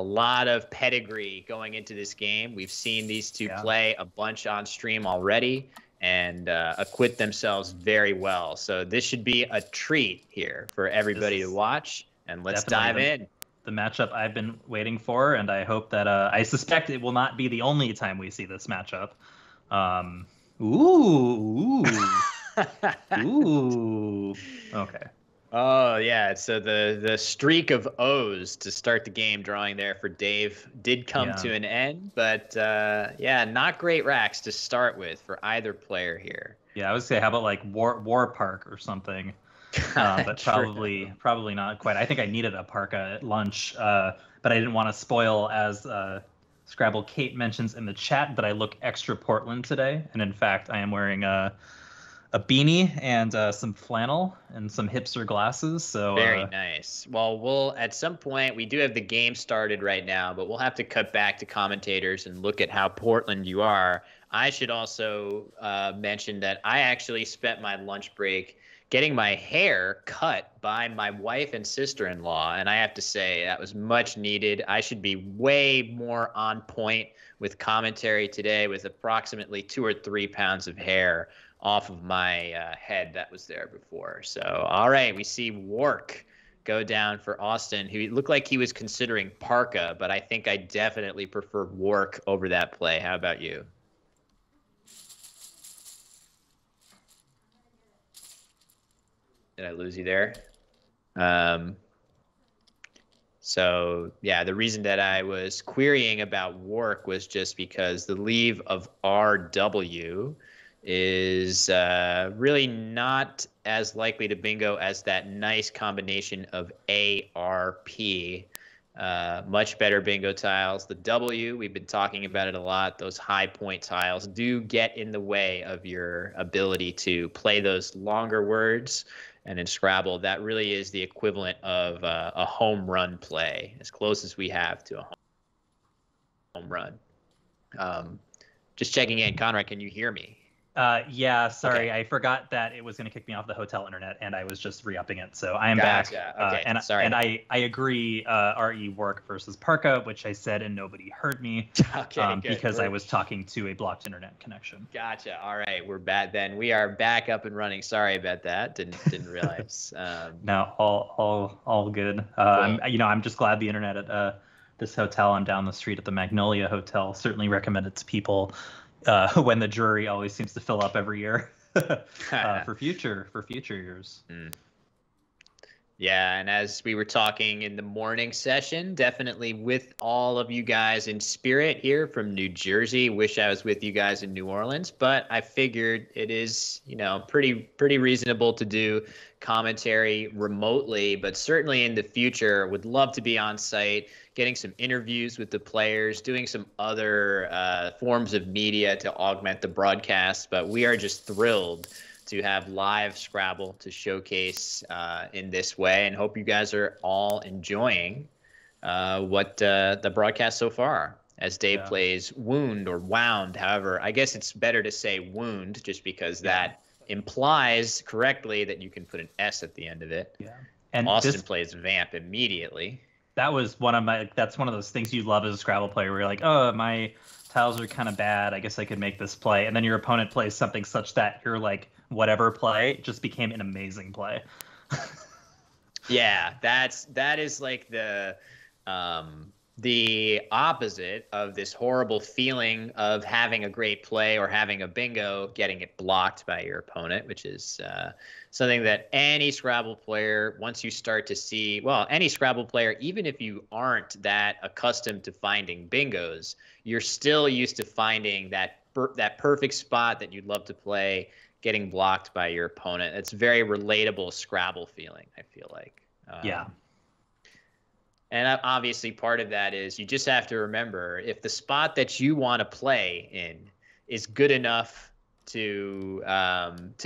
a lot of pedigree going into this game. We've seen these two play a bunch on stream already and acquit themselves very well. So this should be a treat here for everybody to watch. And let's dive in. The matchup I've been waiting for, and I hope that I suspect it will not be the only time we see this matchup. Ooh. Okay. Oh yeah, so the streak of O's to start the game drawing there for Dave did come to an end, but yeah, not great racks to start with for either player here. Yeah, I would say how about like War Park or something. But probably not quite. I think I needed a parka at lunch, but I didn't want to spoil, as Scrabble Kate mentions in the chat, that I look extra Portland today. And in fact, I am wearing a beanie and some flannel and some hipster glasses. So very nice. Well, we'll at some point, we do have the game started right now, but we'll have to cut back to commentators and look at how Portland you are. I should also mention that I actually spent my lunch break getting my hair cut by my wife and sister-in-law, and I have to say that was much needed. I should be way more on point with commentary today, with approximately 2 or 3 pounds of hair off of my head that was there before. So, all right, we see Wark go down for Austin, who looked like he was considering parka, but I think I definitely prefer Wark over that play. How about you? Did I lose you there? So yeah, the reason that I was querying about Wark was just because the leave of RW is really not as likely to bingo as that nice combination of ARP. Much better bingo tiles. The W, we've been talking about it a lot. Those high point tiles do get in the way of your ability to play those longer words. And in Scrabble, that really is the equivalent of a home run play, as close as we have to a home run. Just checking in. Conrad, can you hear me? Yeah, sorry. Okay. I forgot that it was going to kick me off the hotel internet, and I was just re-upping it. So I am back. Okay, sorry. And I agree, RE Work versus Parka, which I said and nobody heard me. Okay, because I was talking to a blocked internet connection. Gotcha. All right, we're back then. We are back up and running. Sorry about that. Didn't realize. No, all good. Cool. I'm just glad the internet at this hotel. I'm down the street at the Magnolia Hotel. Certainly recommend it to people. When the jury always seems to fill up every year for future years. Yeah, and as we were talking in the morning session, definitely with all of you guys in spirit here from New Jersey. Wish I was with you guys in New Orleans, but I figured it is, pretty reasonable to do commentary remotely, but certainly in the future would love to be on site, getting some interviews with the players, doing some other forms of media to augment the broadcast. But we are just thrilled to have live Scrabble to showcase in this way, and hope you guys are all enjoying what the broadcast so far, as Dave plays Wound or Wound. However, I guess it's better to say Wound, just because that implies correctly that you can put an S at the end of it. Yeah. And Austin plays Vamp immediately. That's one of those things you love as a Scrabble player, where you're like, oh, my tiles are kind of bad, I guess I could make this play. And then your opponent plays something such that you're like, whatever play just became an amazing play. Yeah, that is like the opposite of this horrible feeling of having a great play or having a bingo, getting it blocked by your opponent, which is something that any Scrabble player, once you start to see, well, any Scrabble player, even if you aren't that accustomed to finding bingos, you're still used to finding that perfect spot that you'd love to play, getting blocked by your opponent. It's very relatable Scrabble feeling, I feel like. Yeah. And obviously part of that is you just have to remember, if the spot that you want to play in is good enough to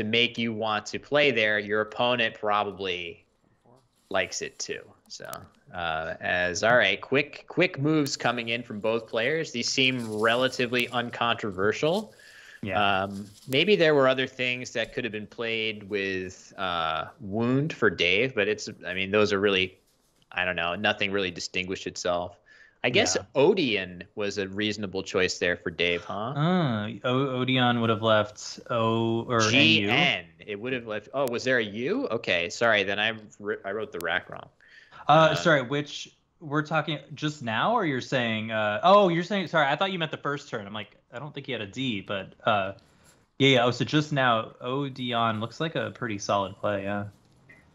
make you want to play there, your opponent probably likes it too. So all right, quick moves coming in from both players. These seem relatively uncontroversial. Yeah. Maybe there were other things that could have been played with Wound for Dave, but those are really, I don't know, nothing really distinguished itself. I guess Yeah. Odeon was a reasonable choice there for Dave, huh? Odeon would have left O or NU. GN. It would have left. Oh, was there a U? Okay, sorry. Then I wrote the rack wrong. Sorry, which we're talking just now, or you're saying? Oh, you're saying. Sorry, I thought you meant the first turn. I'm like, I don't think he had a D, but yeah. Oh, so just now, Odeon looks like a pretty solid play. Yeah.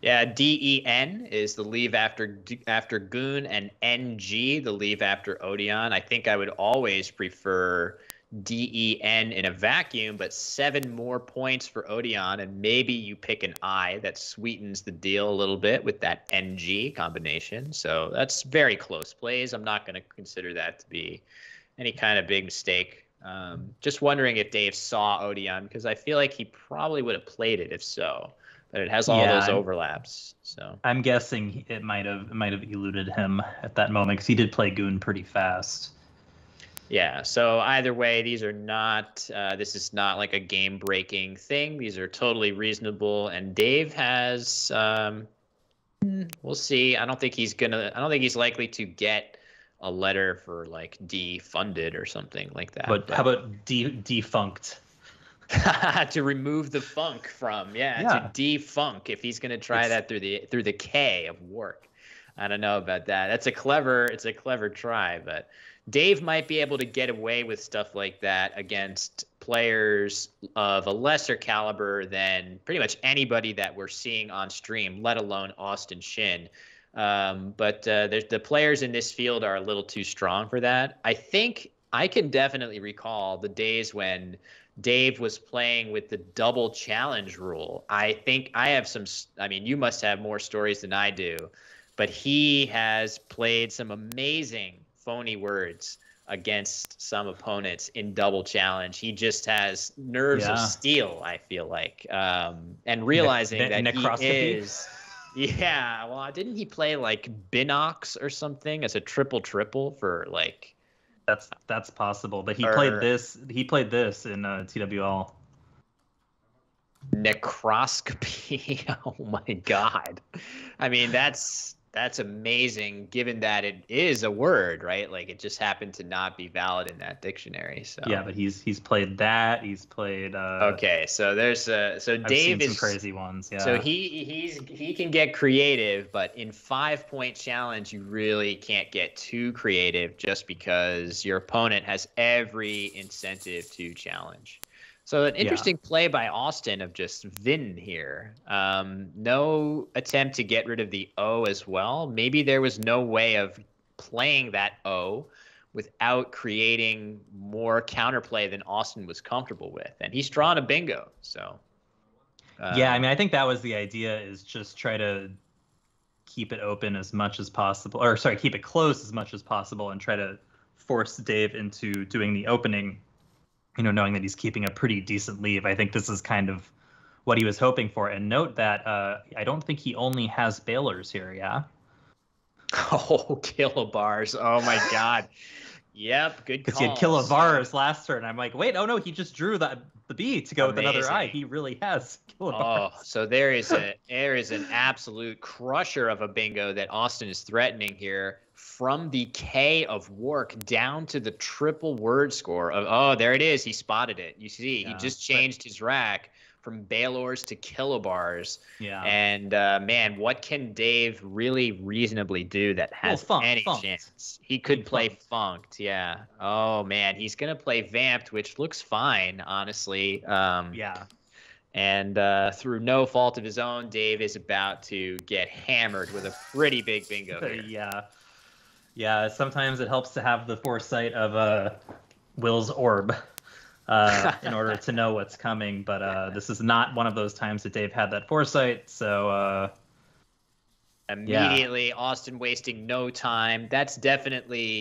Yeah, DEN is the leave after Goon, and NG the leave after Odeon. I think I would always prefer DEN in a vacuum, but 7 more points for Odeon, and maybe you pick an I that sweetens the deal a little bit with that NG combination. So that's very close plays. I'm not going to consider that to be any kind of big mistake. Just wondering if Dave saw Odeon, because I feel like he probably would have played it if so. But it has all those overlaps. So I'm guessing it might have eluded him at that moment because he did play Goon pretty fast. Yeah. So either way, these are not. This is not like a game-breaking thing. These are totally reasonable. And Dave has. We'll see. I don't think he's likely to get a letter for like defunded or something like that. But how about defunct? To remove the funk from, to defunk, if he's going to try that through the K of work. I don't know about that. It's a clever try, but Dave might be able to get away with stuff like that against players of a lesser caliber than pretty much anybody that we're seeing on stream, let alone Austin Shin. But the players in this field are a little too strong for that. I think I can definitely recall the days when Dave was playing with the double challenge rule. I think I have you must have more stories than I do, but he has played some amazing phony words against some opponents in double challenge. He just has nerves of steel, I feel like. And realizing that he is. Yeah, well, didn't he play like Binox or something as a triple for like. That's possible, but he played this in TWL. Necroscopy. Oh my God. I mean, that's amazing given that it is a word, right? Like it just happened to not be valid in that dictionary. So yeah, but he's played that. He's played okay, so there's Dave is some crazy ones. Yeah. So he can get creative, but in 5-point challenge you really can't get too creative just because your opponent has every incentive to challenge. So an interesting play by Austin of just Vin here. No attempt to get rid of the O as well. Maybe there was no way of playing that O without creating more counterplay than Austin was comfortable with. And he's drawn a bingo. So yeah, I mean, I think that was the idea, is just try to keep it open as much as possible, or sorry, keep it closed as much as possible and try to force Dave into doing the opening, knowing that he's keeping a pretty decent lead. I think this is kind of what he was hoping for. And note that I don't think he only has bailers here, yeah? Oh, kilobars. Oh, my God. Yep, good call. Because he had kilobars last turn. I'm like, wait, oh, no, he just drew the B to go with another I. He really has kilobars. Oh, so there is an absolute crusher of a bingo that Austin is threatening here. From the K of work down to the triple word score of, oh, there it is. He spotted it. You see, he just changed his rack from Baylors to kilobars. Yeah. And man, what can Dave really reasonably do that has any chance? He could play funked. Yeah. Oh man, he's gonna play vamped, which looks fine, honestly. Yeah. And through no fault of his own, Dave is about to get hammered with a pretty big bingo here. Yeah. Yeah, sometimes it helps to have the foresight of Will's orb in order to know what's coming. But this is not one of those times that Dave had that foresight. So immediately, Austin wasting no time. That's definitely,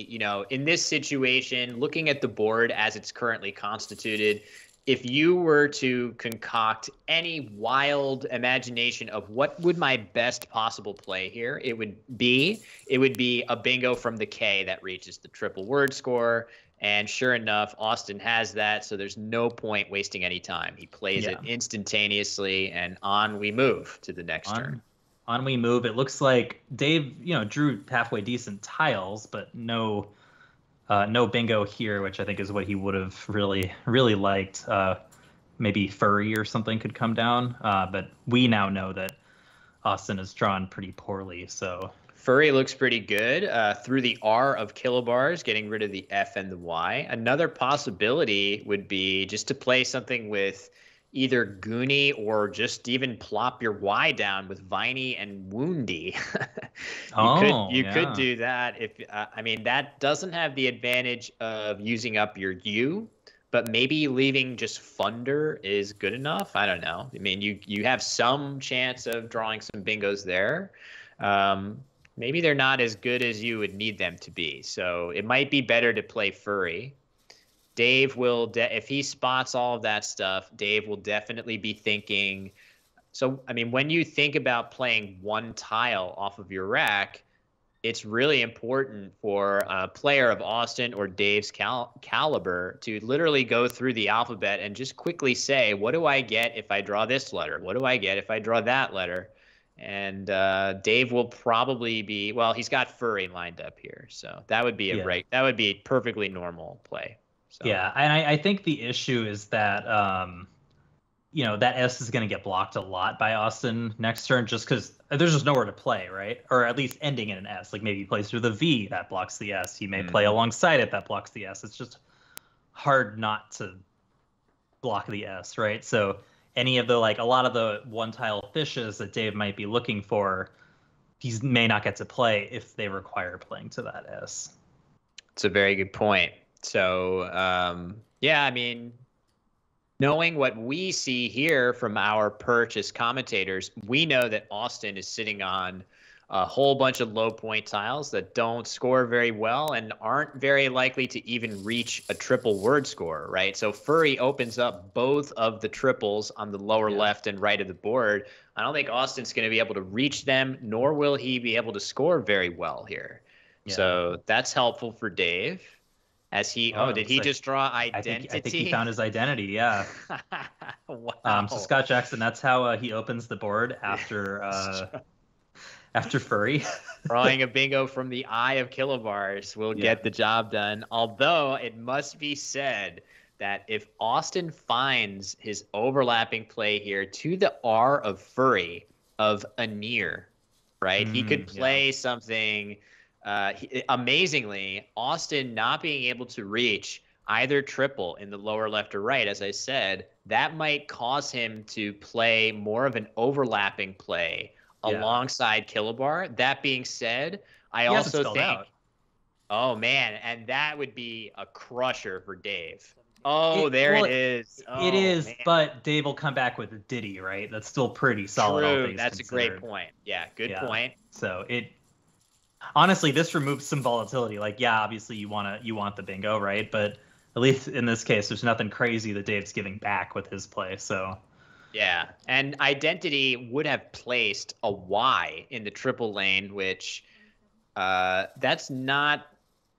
in this situation, looking at the board as it's currently constituted, if you were to concoct any wild imagination of what would my best possible play here, it would be a bingo from the K that reaches the triple word score. And sure enough, Austin has that, so there's no point wasting any time. He plays it instantaneously, and on we move to the next turn. on we move. It looks like Dave, drew halfway decent tiles, but no bingo here, which I think is what he would have really, really liked. Maybe Furry or something could come down, but we now know that Austin is drawn pretty poorly, so. Furry looks pretty good through the R of kilobars, getting rid of the F and the Y. Another possibility would be just to play something with either Goonie or just even plop your Y down with Viney and Woundy. You could do that if I mean that doesn't have the advantage of using up your U, but maybe leaving just Funder is good enough. I don't know. I mean you have some chance of drawing some bingos there. Maybe they're not as good as you would need them to be. So it might be better to play Furry. Dave will, if he spots all of that stuff, Dave will definitely be thinking. So, I mean, when you think about playing one tile off of your rack, it's really important for a player of Austin or Dave's caliber to literally go through the alphabet and just quickly say, what do I get if I draw this letter? What do I get if I draw that letter? And Dave will probably be, well, he's got Furry lined up here. So that would be that would be a perfectly normal play. So. Yeah, and I think the issue is that that S is going to get blocked a lot by Austin next turn, just because there's just nowhere to play, right? Or at least ending in an S. Like maybe he plays through the V, that blocks the S. He may play alongside it, that blocks the S. It's just hard not to block the S, right? So any of the a lot of the one tile fishes that Dave might be looking for, he may not get to play if they require playing to that S. It's a very good point. So, yeah, I mean, knowing what we see here from our purchase commentators, we know that Austin is sitting on a whole bunch of low point tiles that don't score very well and aren't very likely to even reach a triple word score, right? So Furry opens up both of the triples on the lower left and right of the board. I don't think Austin's going to be able to reach them, nor will he be able to score very well here. Yeah. So that's helpful for Dave. As he, did he just draw identity? I think he found his identity, yeah. Wow. So Scott Jackson, that's how he opens the board after after Furry. Drawing a bingo from the eye of kilobars will get the job done. Although it must be said that if Austin finds his overlapping play here to the R of Furry of Anir, right? He could play something. Amazingly, Austin not being able to reach either triple in the lower left or right, as I said, that might cause him to play more of an overlapping play alongside Kilobar. That being said, I also think, oh man, and that would be a crusher for Dave. It is. It is, man. But Dave will come back with a Diddy, right? That's still pretty solid. True. That's a great point. Yeah, good point. So honestly, this removes some volatility. Obviously you want the bingo, right? But at least in this case, there's nothing crazy that Dave's giving back with his play. So yeah, and identity would have placed a Y in the triple lane, which that's not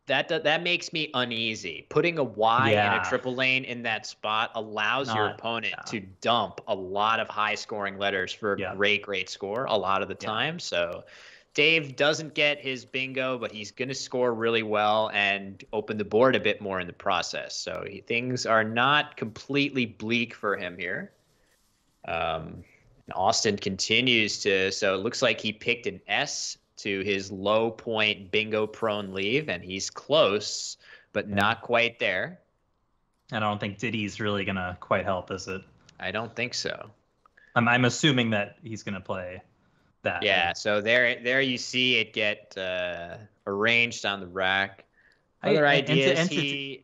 that makes me uneasy. Putting a Y in a triple lane in that spot allows your opponent to dump a lot of high scoring letters for a great score a lot of the time. So Dave doesn't get his bingo, but he's going to score really well and open the board a bit more in the process. So things are not completely bleak for him here. Austin continues to, so it looks like he picked an S to his low point bingo prone leave, and he's close, but not quite there. And I don't think Diddy's really going to quite help, is it? I don't think so. I'm assuming that he's going to play that. Yeah, so there you see it get arranged on the rack. Other ideas,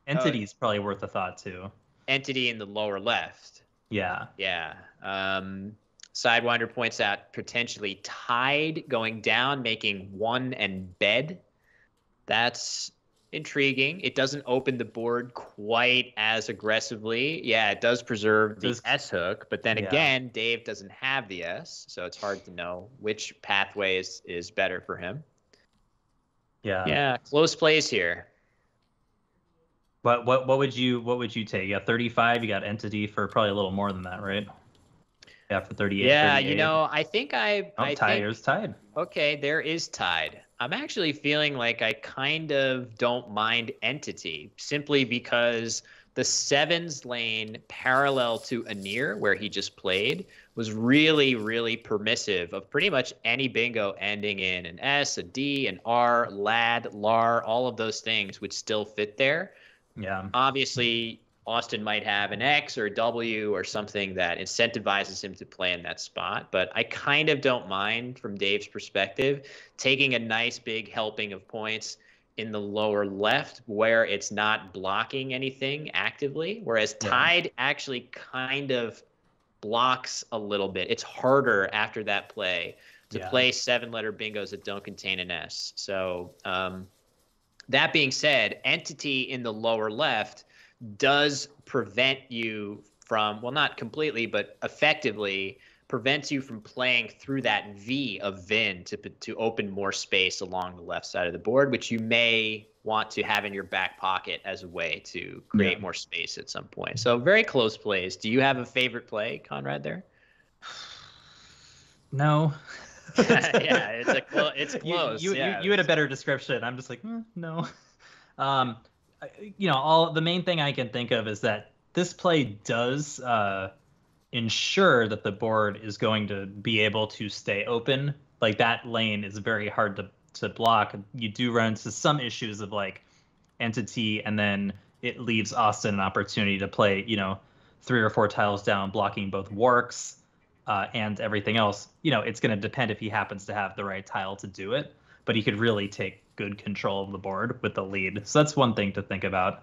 Entity's probably worth a thought too. Entity in the lower left. Yeah. Yeah. Sidewinder points out potentially tied going down, making one and bed. That's intriguing. It doesn't open the board quite as aggressively. Yeah, it does preserve the S hook, but then again, Dave doesn't have the S, so it's hard to know which pathway is better for him. Yeah, close plays here. What would you take? You got 35. You got Entity for probably a little more than that, right? Yeah, for 38, Yeah, 38. I think Here's tied. okay, there is tied. I'm actually feeling like I kind of don't mind Entity simply because the sevens lane parallel to Anir, where he just played, was really, really permissive of pretty much any bingo ending in an S, a D, an R, Lad, Lar, all of those things would still fit there. Yeah. Obviously, Austin might have an X or a W or something that incentivizes him to play in that spot. But I kind of don't mind, from Dave's perspective, taking a nice big helping of points in the lower left where it's not blocking anything actively, whereas tied actually kind of blocks a little bit. It's harder after that play to play 7-letter bingos that don't contain an S. So that being said, Entity in the lower left does prevent you from, well, not completely, but effectively prevents you from playing through that V of Vin to open more space along the left side of the board, which you may want to have in your back pocket as a way to create more space at some point. So very close plays. Do you have a favorite play, Conrad, there? No. Yeah, it's close. You had a better description. I'm just like, no. The main thing I can think of is that this play does ensure that the board is going to be able to stay open. Like, that lane is very hard to block. You do run into some issues of like Entity, and then it leaves Austin an opportunity to play, 3 or 4 tiles down, blocking both Warks and everything else. It's going to depend if he happens to have the right tile to do it, but he could really take good control of the board with the lead. So that's one thing to think about.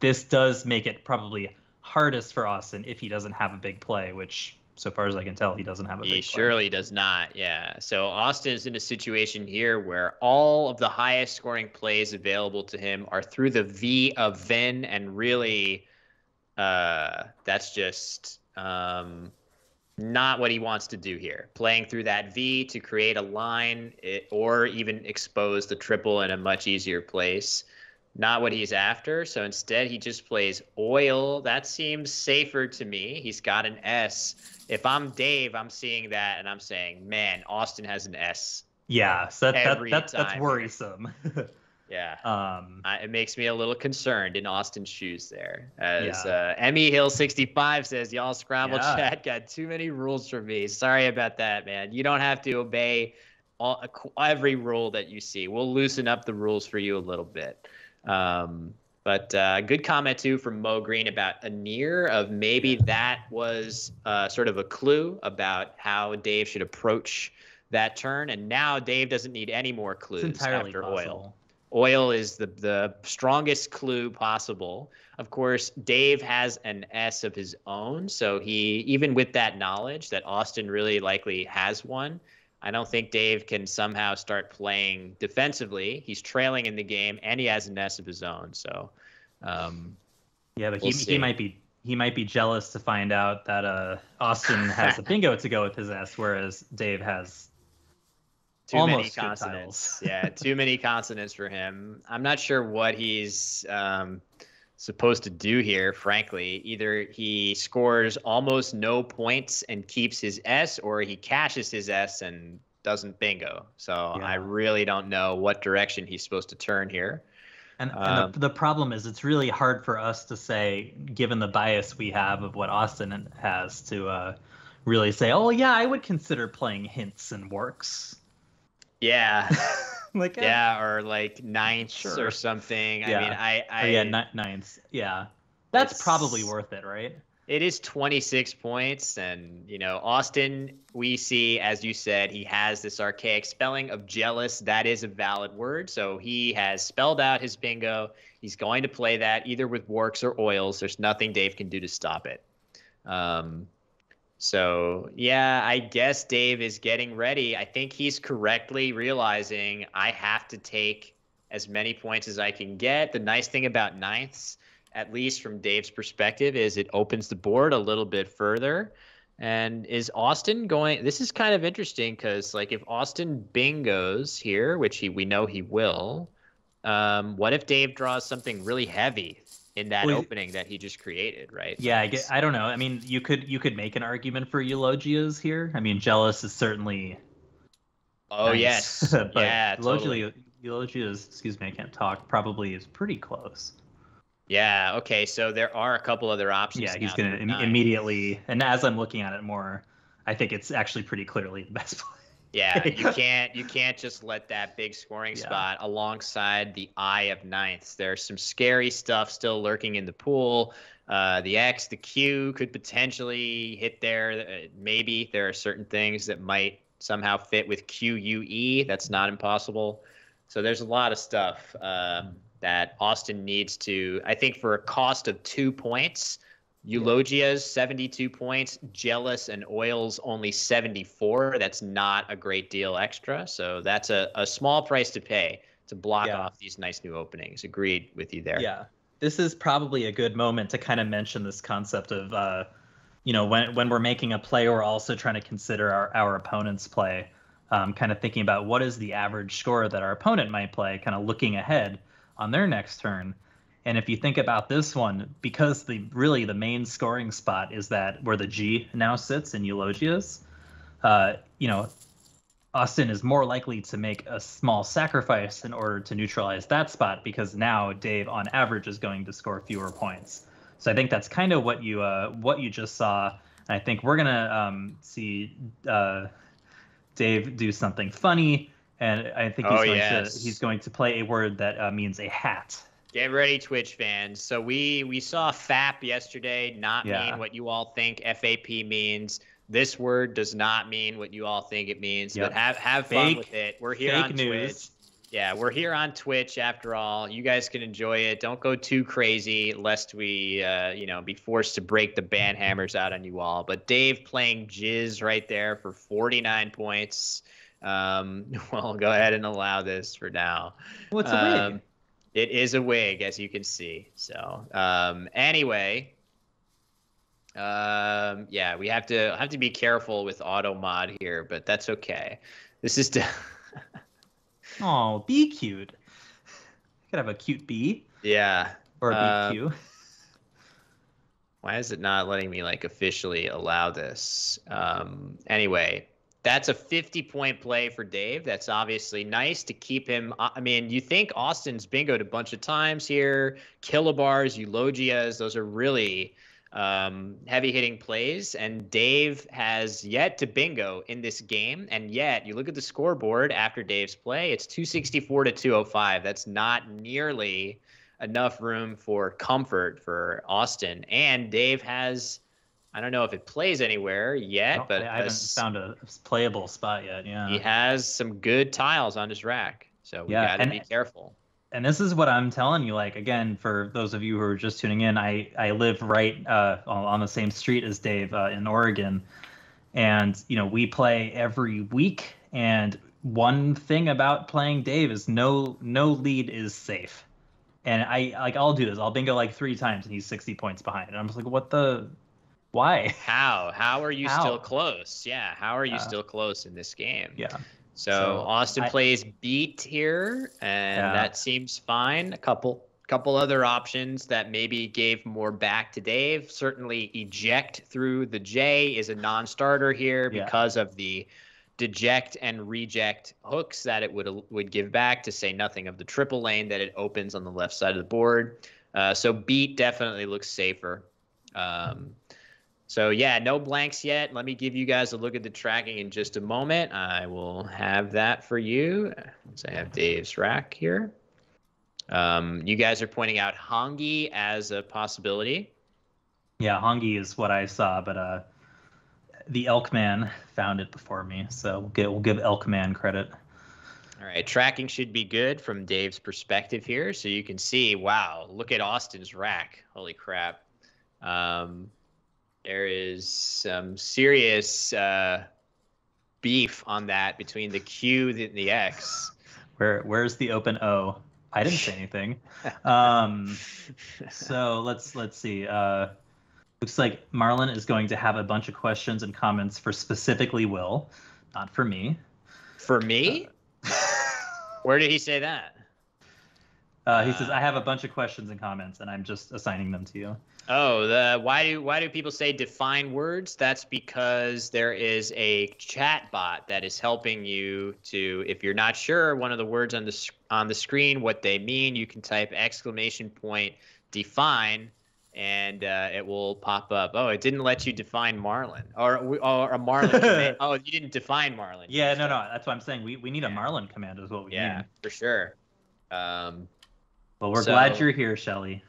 This does make it probably hardest for Austin if he doesn't have a big play, which, so far as I can tell, he doesn't have a big play. He surely does not, yeah. So Austin is in a situation here where all of the highest scoring plays available to him are through the V of Vin, and really that's just not what he wants to do here. Playing through that V to create a line or even expose the triple in a much easier place. Not what he's after. So instead, he just plays Oil. That seems safer to me. He's got an S. If I'm Dave, I'm seeing that and I'm saying, man, Austin has an S. Yeah, so that's worrisome. Yeah. It makes me a little concerned in Austin's shoes there. As Emmy Hill 65 says, y'all Scrabble chat got too many rules for me. Sorry about that, man. You don't have to obey every rule that you see. We'll loosen up the rules for you a little bit. But good comment too from Mo Green about Anir, of maybe that was sort of a clue about how Dave should approach that turn. And now Dave doesn't need any more clues after Oil. Oil is the strongest clue possible. Of course, Dave has an S of his own. So he, even with that knowledge that Austin really likely has one, I don't think Dave can somehow start playing defensively. He's trailing in the game, and he has an S of his own. So, but he might be jealous to find out that Austin has a bingo to go with his S, whereas Dave has too many consonants. Yeah, too many consonants for him. I'm not sure what he's supposed to do here, frankly. Either he scores almost no points and keeps his S, or he cashes his S and doesn't bingo. So I really don't know what direction he's supposed to turn here. And the problem is, it's really hard for us to say, given the bias we have of what Austin has, to really say, oh yeah, I would consider playing hints and works. Yeah. Or like ninths or something. Yeah. I mean, ninths. Yeah. That's probably worth it, right? It is 26 points. And, Austin, we see, as you said, he has this archaic spelling of jealous. That is a valid word. So he has spelled out his bingo. He's going to play that either with Warks or Oils. There's nothing Dave can do to stop it. So, yeah, I guess Dave is getting ready. I think he's correctly realizing I have to take as many points as I can get. The nice thing about ninths, at least from Dave's perspective, is it opens the board a little bit further. And is Austin going – this is kind of interesting because, like, if Austin bingos here, which we know he will, what if Dave draws something really heavy? in that opening that he just created, right? Yeah, I don't know. I mean, you could make an argument for Eulogia's here. I mean, Jealous is certainly nice, yes. but Yeah, totally. Eulogia's, excuse me, I can't talk, probably is pretty close. Yeah, okay, so there are a couple other options Yeah, he's now. going to immediately, and as I'm looking at it more, I think it's actually pretty clearly the best play. Yeah, you can't just let that big scoring spot alongside the eye of ninths. There's some scary stuff still lurking in the pool. The X, the Q could potentially hit there. Maybe there are certain things that might somehow fit with QUE. That's not impossible. So there's a lot of stuff that Austin needs to, I think, for a cost of 2 points. Eulogia's 72 points, Jealous and Oil's only 74. That's not a great deal extra. So that's a small price to pay to block off these nice new openings. Agreed with you there. Yeah. This is probably a good moment to kind of mention this concept of, when we're making a play, we're also trying to consider our opponent's play, kind of thinking about what is the average score that our opponent might play, kind of looking ahead on their next turn. And if you think about this one, because the main scoring spot is that where the G now sits in Eulogia's, Austin is more likely to make a small sacrifice in order to neutralize that spot, because now Dave on average is going to score fewer points. So I think that's kind of what you just saw. And I think we're gonna see Dave do something funny, and I think he's going to play a word that means a hat. Get ready, Twitch fans. So we saw FAP yesterday not mean what you all think FAP means. This word does not mean what you all think it means. But have fun with it. We're here on Twitch. Yeah, we're here on Twitch after all. You guys can enjoy it. Don't go too crazy lest we be forced to break the ban hammers out on you all. But Dave playing Jizz right there for 49 points. Well, go ahead and allow this for now. What's a wig? It is a wig, as you can see. So anyway, we have to be careful with auto mod here, but that's okay. This is oh, be cute. You could have a cute bee. Yeah. Or a BQ. Why is it not letting me officially allow this? Anyway. That's a 50-point play for Dave. That's obviously nice to keep him. I mean, you think Austin's bingoed a bunch of times here. Kilobars, Eulogias, those are really heavy-hitting plays. And Dave has yet to bingo in this game. And yet, you look at the scoreboard after Dave's play, it's 264 to 205. That's not nearly enough room for comfort for Austin. And Dave has... I don't know if it plays anywhere yet, but I haven't found a playable spot yet. Yeah, he has some good tiles on his rack, so we gotta be careful. And this is what I'm telling you. Again, for those of you who are just tuning in, I live right on the same street as Dave in Oregon, and we play every week. And one thing about playing Dave is no lead is safe. And I'll do this. I'll bingo 3 times, and he's 60 points behind. And I'm just like, what the. Why? How are you still close? Yeah, how are you still close in this game? Yeah. So Austin plays beat here, and that seems fine. A couple other options that maybe gave more back to Dave. Certainly eject through the J is a non-starter here because of the deject and reject hooks that it would give back, to say nothing of the triple lane that it opens on the left side of the board. So beat definitely looks safer. So yeah, no blanks yet. Let me give you guys a look at the tracking in just a moment. I will have that for you once I have Dave's rack here. You guys are pointing out Hongi as a possibility. Yeah, Hongi is what I saw, but the Elkman found it before me, so we'll give Elkman credit. All right, tracking should be good from Dave's perspective here, so you can see. Wow, look at Austin's rack. Holy crap. There is some serious beef on that between the Q and the X. Where's the open O? I didn't say anything. So let's see. Looks like Marlon is going to have a bunch of questions and comments for specifically Will, not for me. For me? Where did he say that? He says, I have a bunch of questions and comments, and I'm just assigning them to you. Oh, why do people say define words? That's because there is a chat bot that is helping you to, if you're not sure one of the words on the screen what they mean, you can type !define, and it will pop up. Oh, it didn't let you define Marlin or a Marlin command. Oh, you didn't define Marlin. Yeah, no, that's what I'm saying. We need a Marlin command is what we need. Yeah, for sure. Well, we're glad you're here, Shelly.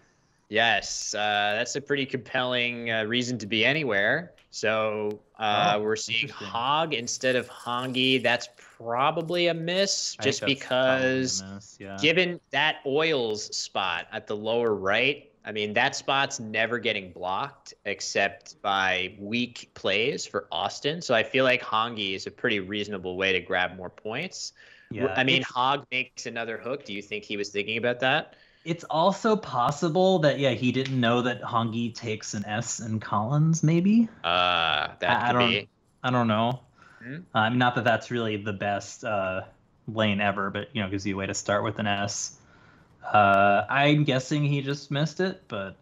Yes, that's a pretty compelling reason to be anywhere. So we're seeing Hog instead of Hongi. That's probably a miss, just because given that oils spot at the lower right, I mean, that spot's never getting blocked except by weak plays for Austin. So I feel like Hongi is a pretty reasonable way to grab more points. Yeah, I mean, Hog makes another hook. Do you think he was thinking about that? It's also possible that he didn't know that Hongi takes an S in Collins. Maybe. That could be. I don't know. Mm-hmm. Not that that's really the best lane ever, but gives you a way to start with an S. I'm guessing he just missed it, but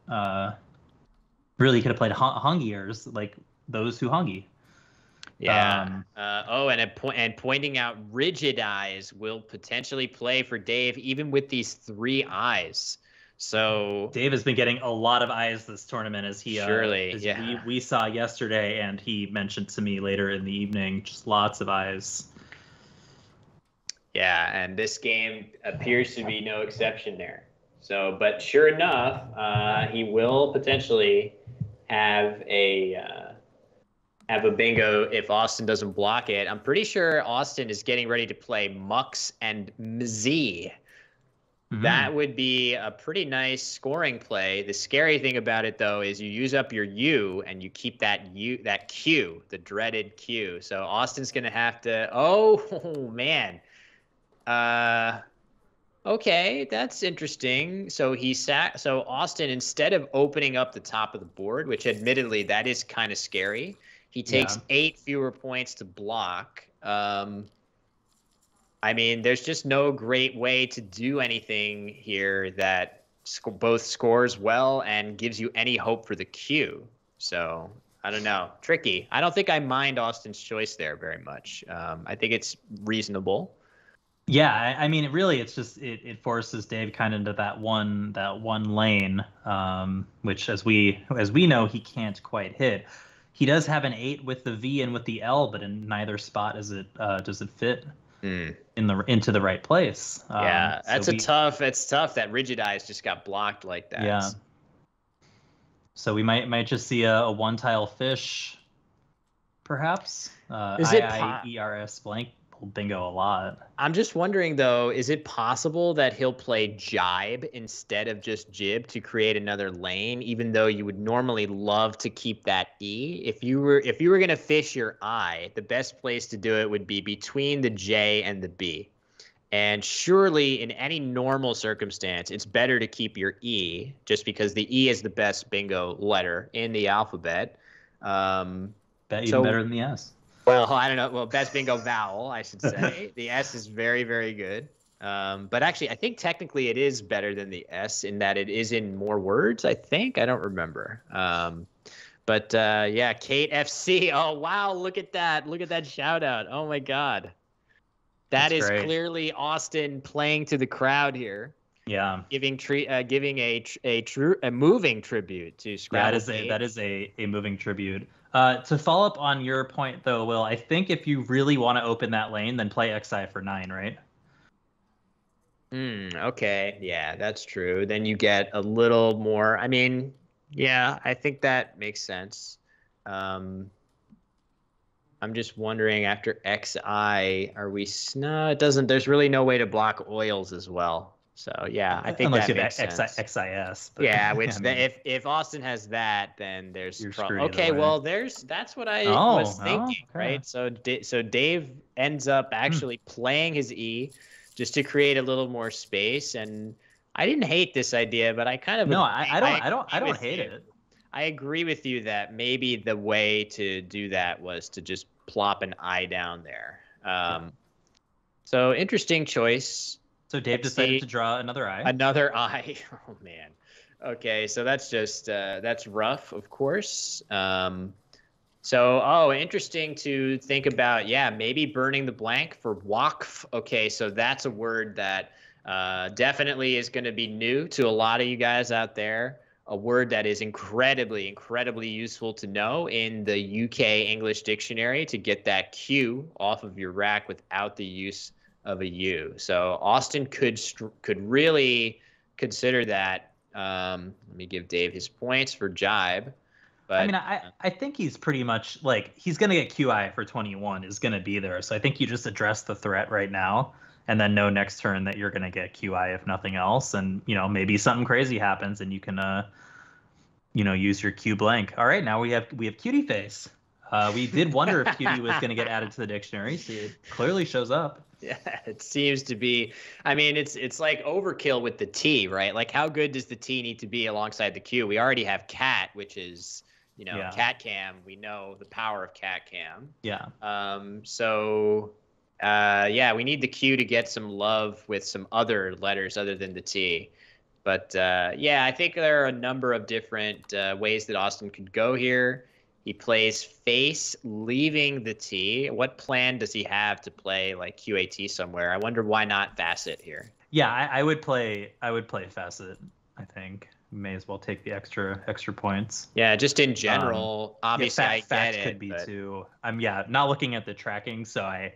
really could have played Hongiers like those who Hongi. Yeah. And pointing out rigid eyes will potentially play for Dave, even with these 3 eyes. So Dave has been getting a lot of eyes this tournament, as he we saw yesterday, and he mentioned to me later in the evening, just lots of eyes. Yeah, and this game appears to be no exception there. So, but sure enough, he will potentially have a bingo if Austin doesn't block it. I'm pretty sure Austin is getting ready to play Mux and Mz. Mm-hmm. That would be a pretty nice scoring play. The scary thing about it, though, is you use up your U and you keep that Q, the dreaded Q. So Austin's going to have to. Oh man. Okay, that's interesting. So So Austin, instead of opening up the top of the board, which admittedly that is kind of scary, he takes 8 fewer points to block. I mean, there's just no great way to do anything here that both scores well and gives you any hope for the Q. So I don't know. Tricky. I don't think I mind Austin's choice there very much. I think it's reasonable. Yeah, I mean, really, it's just it forces Dave kind of into that one lane, which as we know, he can't quite hit. He does have an 8 with the V and with the L, but in neither spot does it fit into the right place. Yeah, it's tough that rigid eyes just got blocked like that. Yeah. So we might just see a one tile fish, perhaps. Is it ERS blank bingo a lot. I'm just wondering though, is it possible that he'll play jibe instead of just jib to create another lane, even though you would normally love to keep that E? If you were going to fish your I, the best place to do it would be between the J and the B. And surely in any normal circumstance, it's better to keep your E, just because the E is the best bingo letter in the alphabet. Even better than the S. Well, I don't know. Well, best bingo vowel, I should say. The S is very, very good. But actually, I think technically it is better than the S in that it is in more words, I think. I don't remember. But Kate FC. Oh, wow. Look at that. Look at that shout out. Oh, my God. That's great. Clearly Austin playing to the crowd here. Yeah. Giving a moving tribute to Scrabble. That is a moving tribute. To follow up on your point, though, Will, I think if you really want to open that lane, then play XI for 9, right? Okay. Yeah, that's true. Then you get a little more. I mean, yeah, I think that makes sense. I'm just wondering, after XI, are we there's really no way to block oils as well. So yeah, I think unless that you makes have sense. XIS. But, yeah, which if Austin has that, then there's trouble. Okay, well that's what I was thinking, right? So Dave ends up actually playing his E just to create a little more space, and I didn't hate this idea, but I kind of I don't hate it. I agree with you that maybe the way to do that was to just plop an I down there. So interesting choice. So Dave decided to draw another eye. Another eye. Oh man. Okay, so that's just that's rough, of course. So interesting to think about. Yeah, maybe burning the blank for waqf. Okay, so that's a word that definitely is going to be new to a lot of you guys out there. A word that is incredibly, incredibly useful to know in the UK English dictionary to get that Q off of your rack without the use of a U. So Austin could really consider that. Let me give Dave his points for jibe. But I mean, I think he's pretty much like he's gonna get QI for 21 is gonna be there. So I think you just address the threat right now, and then know next turn that you're gonna get QI if nothing else, and maybe something crazy happens and you can use your Q blank. All right, now we have cutie face. We did wonder if cutie was gonna get added to the dictionary. So it clearly shows up. Yeah, it seems to be. I mean, it's like overkill with the T, right? Like, how good does the T need to be alongside the Q? We already have cat, which is cat cam. We know the power of cat cam. Yeah. We need the Q to get some love with some other letters other than the T. But I think there are a number of different ways that Austin could go here. He plays face, leaving the T. What plan does he have to play like QAT somewhere? I wonder why not Bassett here. Yeah, I would play Bassett. I think may as well take the extra points. Yeah, just in general. Obviously, I get it. Could be too. I'm not looking at the tracking, so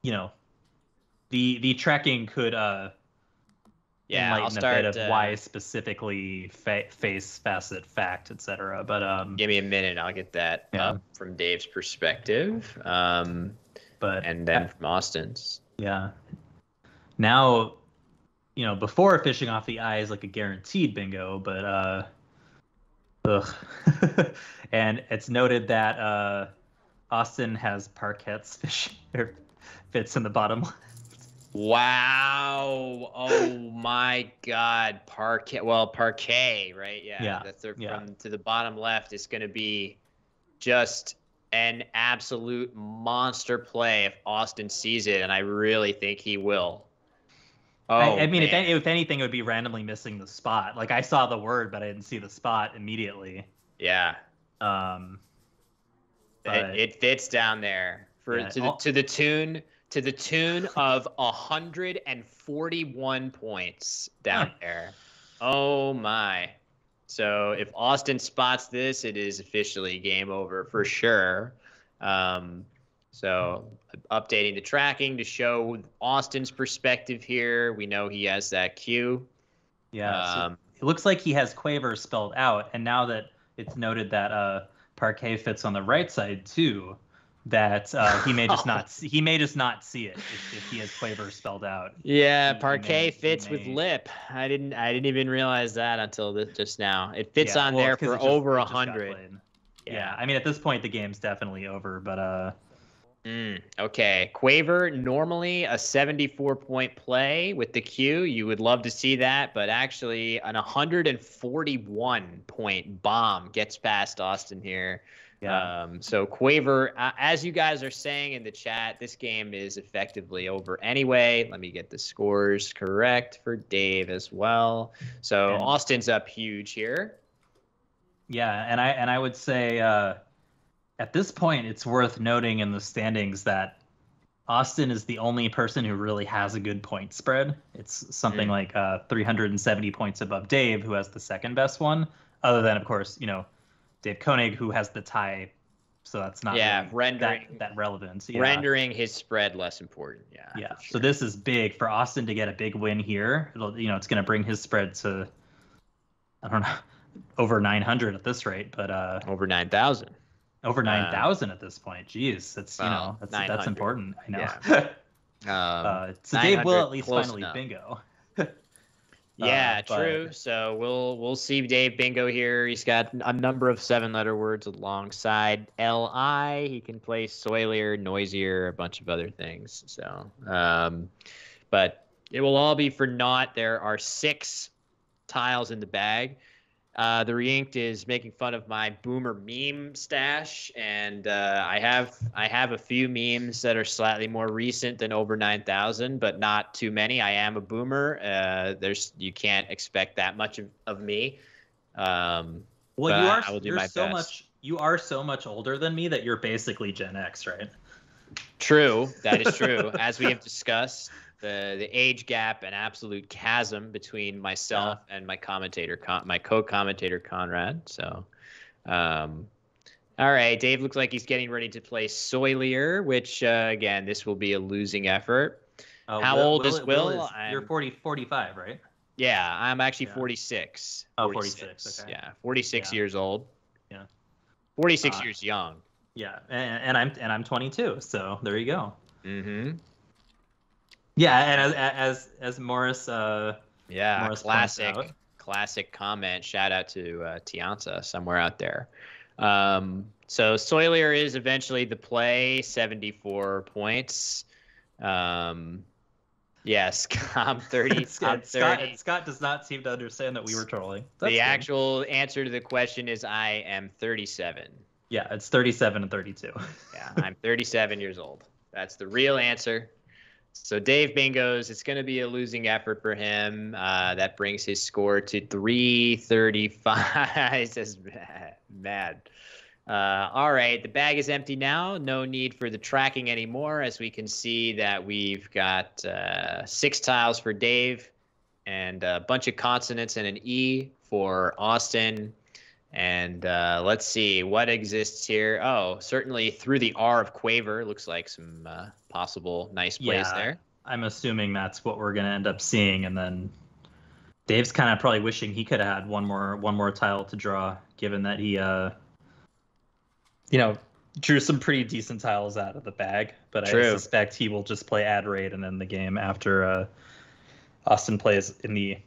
the tracking could enlighten a bit of why specifically face, facet, fact, etc. But give me a minute, I'll get that up from Dave's perspective. And then from Austin's. Yeah. Now, before fishing off the eye is like a guaranteed bingo, but and it's noted that Austin has Parquet's fits in the bottom left. Wow! Oh my God, parquet. Well, parquet, right? Yeah. From to the bottom left is going to be just an absolute monster play if Austin sees it, and I really think he will. I mean, if anything, it would be randomly missing the spot. Like I saw the word, but I didn't see the spot immediately. Yeah. It fits down there to the tune of 141 points down there. Oh my. So if Austin spots this, it is officially game over for sure. So updating the tracking to show Austin's perspective here. We know he has that Q. Yeah. So it looks like he has Quaver spelled out, and now that it's noted that Parquet fits on the right side too, that he may just not see it if he has Quaver spelled out. Yeah, Parquet fits with lip. I didn't even realize that until just now. It fits on there for over 100. Yeah, I mean at this point the game's definitely over, but okay, Quaver normally a 74-point play with the Q. You would love to see that, but actually an 141-point bomb gets past Austin here. Yeah. So Quaver, as you guys are saying in the chat, this game is effectively over anyway. Let me get the scores correct for Dave as well. So Austin's up huge here. Yeah, and I would say at this point it's worth noting in the standings that Austin is the only person who really has a good point spread. It's something like 370 points above Dave, who has the second best one, other than of course Dave Koenig, who has the tie, so that's not rendering that relevant. Yeah. Rendering his spread less important. Yeah. Yeah. Sure. So this is big for Austin to get a big win here. It's going to bring his spread to, I don't know, over 900 at this rate, but over 9,000. Over 9,000 at this point. Jeez, that's that's important. I know. Yeah. So Dave will at least finally bingo. Yeah, true. So we'll see Dave bingo here. He's got a number of 7-letter words alongside L-I. He can play soilier, noisier, a bunch of other things. So, but it will all be for naught. There are 6 tiles in the bag. The Reinked is making fun of my boomer meme stash, and I have a few memes that are slightly more recent than over 9,000, but not too many. I am a boomer. You can't expect that much of me. Well, But I will do my best. You are so much older than me that you're basically Gen X, right? True, that is true. As we have discussed, the age gap, an absolute chasm between myself and my co-commentator Conrad. So, all right, Dave looks like he's getting ready to play Soilier, which again, this will be a losing effort. How old is Will? You're 45, right? Yeah, I'm actually 46. Oh, 46. Okay. Yeah, 46 years old. Yeah. 46 years young. Yeah, and I'm 22, so there you go. Mm-hmm. Yeah, and as Morris. Morris classic comment. Shout out to Tianza somewhere out there. So Soilier is eventually the play, 74 points. Yes, I'm 30. I'm 30. Scott does not seem to understand that we were trolling. The actual answer to the question is I am 37. Yeah, it's 37 and 32. Yeah, I'm 37 years old. That's the real answer. So Dave bingos. It's going to be a losing effort for him. That brings his score to 335. It's just mad. All right, the bag is empty now. No need for the tracking anymore, as we can see that we've got 6 tiles for Dave and a bunch of consonants and an E for Austin. And let's see what exists here. Oh, certainly through the R of Quaver. Looks like some possible nice plays there. I'm assuming that's what we're going to end up seeing. And then Dave's kind of probably wishing he could have had one more tile to draw, given that he, drew some pretty decent tiles out of the bag. But I suspect he will just play Ad Raid and end the game after Austin plays in the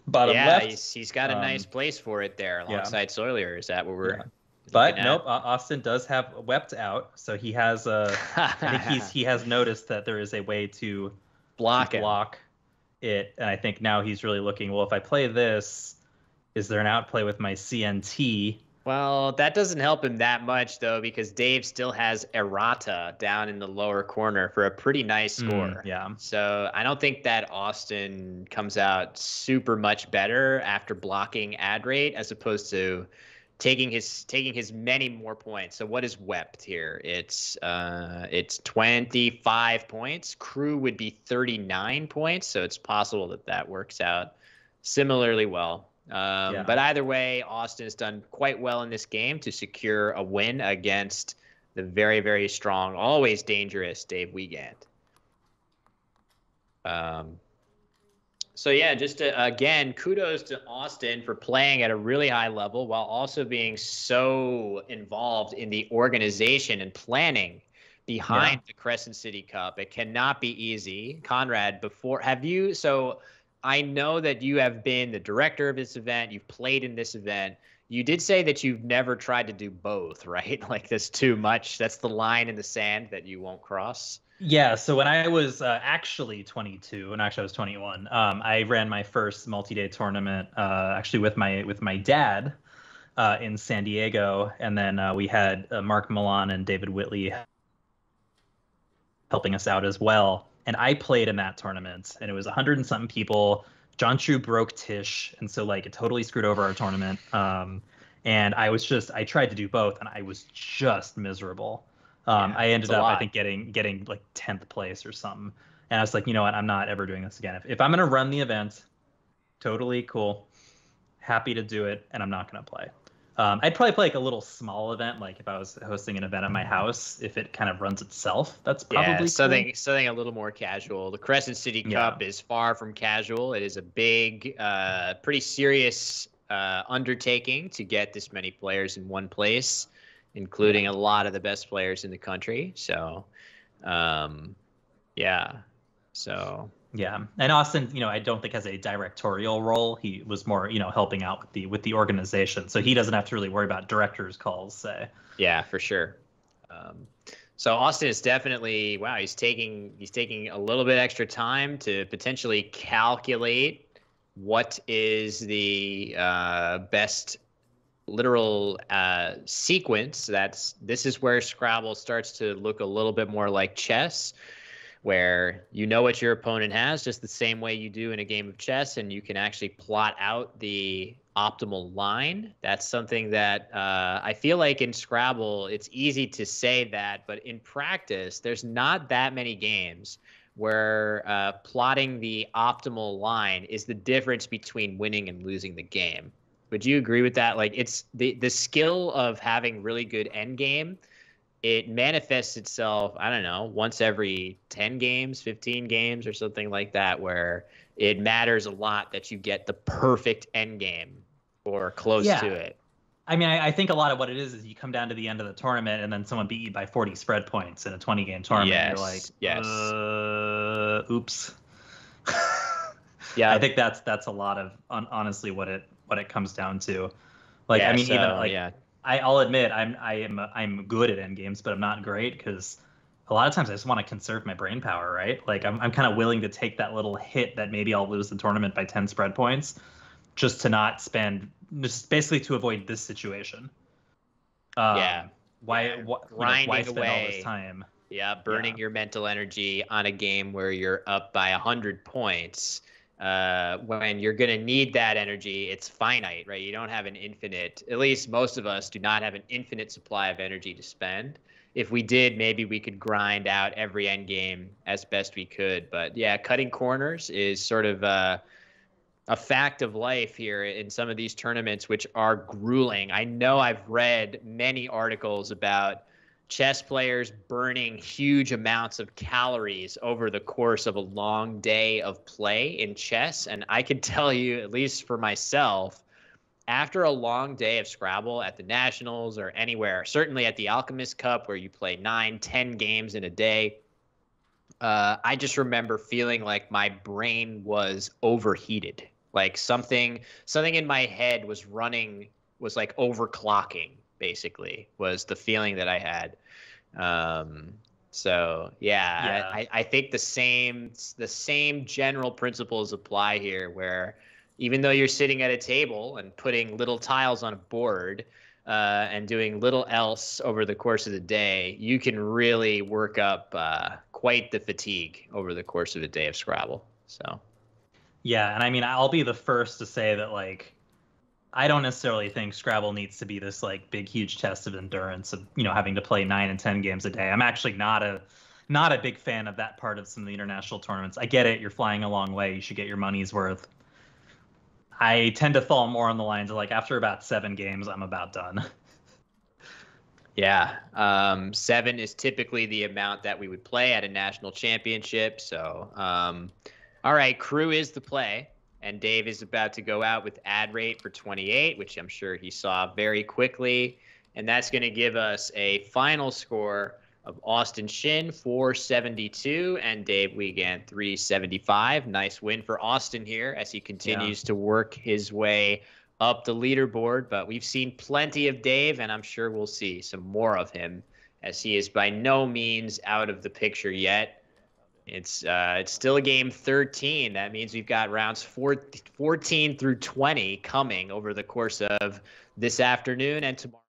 bottom left. He's got a nice place for it there alongside Soilier. Is that what we're? But nope, Austin does have Wept out, so he has I think he has noticed that there is a way to block it, and I think now he's really looking. Well, if I play this, is there an outplay with my CNT? Well, that doesn't help him that much though, because Dave still has Errata down in the lower corner for a pretty nice score. Yeah. So I don't think that Austin comes out super much better after blocking Ad Rate as opposed to taking his many more points. So what is Wept here? It's 25 points. Crew would be 39 points, so it's possible that works out similarly well. But either way, Austin has done quite well in this game to secure a win against the very, very strong, always dangerous Dave Wiegand. So yeah, just again, kudos to Austin for playing at a really high level while also being so involved in the organization and planning behind the Crescent City Cup. It cannot be easy. Conrad, so I know that you have been the director of this event. You've played in this event. You did say that you've never tried to do both, right? Like that's too much. That's the line in the sand that you won't cross. Yeah, so when I was actually 22, and actually I was 21, I ran my first multi-day tournament actually with my dad in San Diego, and then we had Mark Milan and David Whitley helping us out as well. And I played in that tournament, and it was 100 and something people. John Chu broke Tish, and so like it totally screwed over our tournament. And I tried to do both, and I was just miserable. I ended up, I think, getting like 10th place or something. And I was like, you know what? I'm not ever doing this again. If I'm going to run the event, totally cool. Happy to do it. And I'm not going to play. I'd probably play like a little small event, like if I was hosting an event at my house, if it kind of runs itself. That's probably cool. something a little more casual. The Crescent City Cup is far from casual. It is a big, pretty serious undertaking to get this many players in one place, including a lot of the best players in the country. So, and Austin, I don't think has a directorial role. He was more, helping out with the organization, so he doesn't have to really worry about directors' calls. Say, yeah, for sure. So Austin is definitely he's taking a little bit extra time to potentially calculate what is the best literal sequence. This is where Scrabble starts to look a little bit more like chess, where you know what your opponent has just the same way you do in a game of chess, and you can actually plot out the optimal line. That's something that I feel like in Scrabble, it's easy to say that, but in practice, there's not that many games where plotting the optimal line is the difference between winning and losing the game. Would you agree with that? Like, it's the skill of having really good end game. It manifests itself, I don't know, once every 10 games, 15 games or something like that, where it matters a lot that you get the perfect end game or close to it. I mean, I think a lot of what it is you come down to the end of the tournament and then someone beat you by 40 spread points in a 20-game tournament. Yes, you're like, oops. Yeah, I think that's a lot of honestly what it comes down to. Like, I mean, even like I'll admit I'm good at end games, but I'm not great because a lot of times I just want to conserve my brain power, right? Like I'm kind of willing to take that little hit that maybe I'll lose the tournament by 10 spread points, just to not spend, just basically to avoid this situation. Why spend all this time? Yeah, burning your mental energy on a game where you're up by 100 points. When you're going to need that energy, it's finite, right? You don't have an infinite, at least most of us do not have an infinite supply of energy to spend. If we did, maybe we could grind out every end game as best we could. But yeah, cutting corners is sort of a fact of life here in some of these tournaments, which are grueling. I know I've read many articles about chess players burning huge amounts of calories over the course of a long day of play in chess. And I can tell you, at least for myself, after a long day of Scrabble at the Nationals or anywhere, certainly at the Alchemist Cup where you play 9-10 games in a day, I just remember feeling like my brain was overheated. Like something in my head was like overclocking, basically, was the feeling that I had. I think the same general principles apply here, where even though you're sitting at a table and putting little tiles on a board and doing little else over the course of the day, you can really work up quite the fatigue over the course of a day of Scrabble. So. Yeah, and I mean, I'll be the first to say that, like, I don't necessarily think Scrabble needs to be this, like, big, huge test of endurance of, having to play 9 and 10 games a day. I'm actually not a big fan of that part of some of the international tournaments. I get it. You're flying a long way. You should get your money's worth. I tend to fall more on the lines of, like, after about 7 games, I'm about done. Yeah. 7 is typically the amount that we would play at a national championship. So, all right, crew is the play, and Dave is about to go out with ad rate for 28, which I'm sure he saw very quickly, and that's going to give us a final score of Austin Shin 472 and Dave Wiegand 375. Nice win for Austin here as he continues to work his way up the leaderboard, but we've seen plenty of Dave, and I'm sure we'll see some more of him as he is by no means out of the picture yet. It's still a game 13. That means we've got rounds 14 through 20 coming over the course of this afternoon and tomorrow.